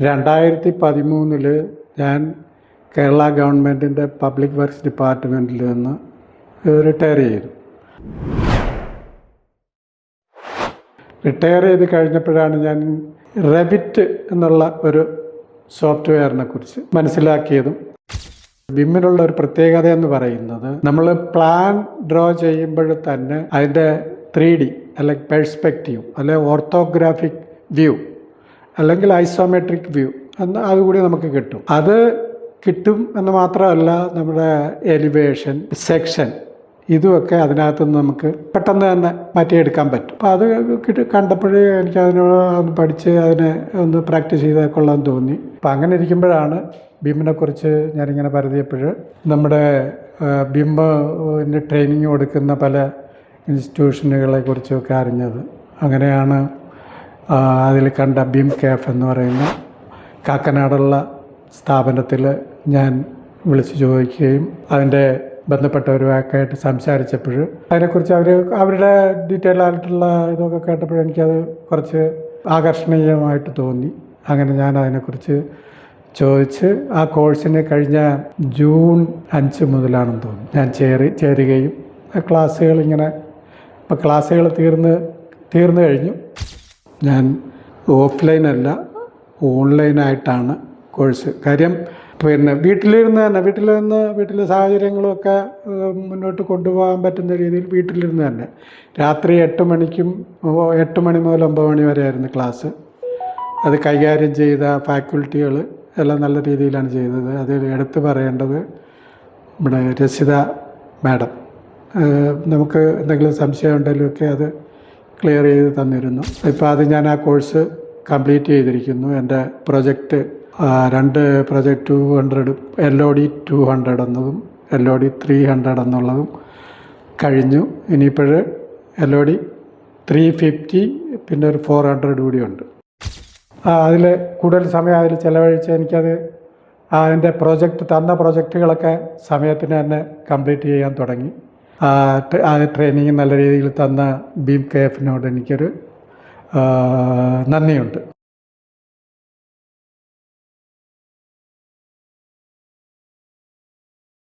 2013 ഞാൻ കേരള ഗവൺമെൻറ്റിൻ്റെ public works ഡിപ്പാർട്ട്മെൻറ്റിൽ നിന്ന് റിട്ടയർ ചെയ്തു. റിട്ടയർ ചെയ്ത് കഴിഞ്ഞപ്പോഴാണ് ഞാൻ റെവിറ്റ് എന്നുള്ള ഒരു സോഫ്റ്റ്വെയറിനെ കുറിച്ച് മനസ്സിലാക്കിയതും. ബിമ്മിലുള്ള ഒരു പ്രത്യേകത എന്ന് പറയുന്നത്, നമ്മൾ പ്ലാൻ ഡ്രോ ചെയ്യുമ്പോൾ തന്നെ അതിൻ്റെ 3D അല്ലെങ്കിൽ പെർസ്പെക്റ്റീവ് അല്ലെങ്കിൽ ഓർത്തോഗ്രാഫിക് വ്യൂ അല്ലെങ്കിൽ ഐസോമെട്രിക് വ്യൂ അതുകൂടി നമുക്ക് കിട്ടും. അത് കിട്ടും എന്ന് മാത്രമല്ല, നമ്മുടെ എലിവേഷൻ, സെക്ഷൻ ഇതുമൊക്കെ അതിനകത്തുനിന്ന് നമുക്ക് പെട്ടെന്ന് തന്നെ മാറ്റിയെടുക്കാൻ പറ്റും. അപ്പോൾ അത് കണ്ടപ്പോഴേ എനിക്ക് അതിനോട് ഒന്ന് പഠിച്ച് അതിനെ ഒന്ന് പ്രാക്ടീസ് ചെയ്താൽ കൊള്ളാൻ തോന്നി. അപ്പം അങ്ങനെ ഇരിക്കുമ്പോഴാണ് ബിമ്മിനെക്കുറിച്ച് ഞാനിങ്ങനെ പരതിയപ്പോൾ നമ്മുടെ ബിമ്മിന് ട്രെയിനിങ് കൊടുക്കുന്ന പല ഇൻസ്റ്റിറ്റ്യൂഷനുകളെ കുറിച്ചൊക്കെ അറിഞ്ഞത്. അങ്ങനെയാണ് അതിൽ കണ്ട ബിം കാഫ് എന്ന് പറയുന്ന കാക്കനാടുള്ള സ്ഥാപനത്തിൽ ഞാൻ വിളിച്ചു ചോദിക്കുകയും അതിൻ്റെ ബന്ധപ്പെട്ടവരുമായിട്ട് സംസാരിച്ചപ്പോൾ അതിനെക്കുറിച്ച് അവരുടെ ഡീറ്റെയിൽ ആയിട്ടുള്ള ഇതൊക്കെ കേട്ടപ്പോൾ എനിക്കത് കുറച്ച് ആകർഷണീയമായിട്ട് തോന്നി. അങ്ങനെ ഞാൻ അതിനെക്കുറിച്ച് ചോദിച്ച് ആ കോഴ്സിന് കഴിഞ്ഞ ജൂൺ 5 മുതലാണെന്ന് തോന്നുന്നു ഞാൻ ചേരുകയും ക്ലാസ്സുകൾ ഇപ്പോൾ ക്ലാസ്സുകൾ തീർന്നു കഴിഞ്ഞു. ഞാൻ ഓഫ്ലൈനല്ല ഓൺലൈനായിട്ടാണ് കോഴ്സ്. കാര്യം വീട്ടിലെ സാഹചര്യങ്ങളുമൊക്കെ മുന്നോട്ട് കൊണ്ടുപോകാൻ പറ്റുന്ന രീതിയിൽ വീട്ടിലിരുന്ന് തന്നെ രാത്രി 8 മണി മുതൽ 9 മണി വരെയായിരുന്നു ക്ലാസ്. അത് കൈകാര്യം ചെയ്ത ഫാക്കൽറ്റികൾ എല്ലാം നല്ല രീതിയിലാണ് ചെയ്തത്. അതിൽ എടുത്തു പറയേണ്ടത് നമ്മുടെ രസിത മാഡം. നമുക്ക് എന്തെങ്കിലും സംശയം ഉണ്ടെങ്കിലുമൊക്കെ അത് ക്ലിയർ ചെയ്ത് തന്നിരുന്നു. ഇപ്പോൾ അത് ഞാൻ ആ കോഴ്സ് കംപ്ലീറ്റ് ചെയ്തിരിക്കുന്നു. എൻ്റെ പ്രൊജക്റ്റ് 2 പ്രൊജക്റ്റ് 200 LOD 200 എന്നതും LOD 300 എന്നുള്ളതും കഴിഞ്ഞു. ഇനിയിപ്പോൾ LOD 350 പിന്നെ ഒരു 400 കൂടിയുണ്ട്. അതിൽ കൂടുതൽ സമയം അതിൽ ചിലവഴിച്ച് എനിക്കത് അതിൻ്റെ പ്രൊജക്റ്റുകളൊക്കെ സമയത്തിന് തന്നെ കംപ്ലീറ്റ് ചെയ്യാൻ തുടങ്ങി. അത് ട്രെയിനിങ് നല്ല രീതിയിൽ തന്ന ബീം കെഎഫിനോട് എനിക്കൊരു നന്ദിയുണ്ട്.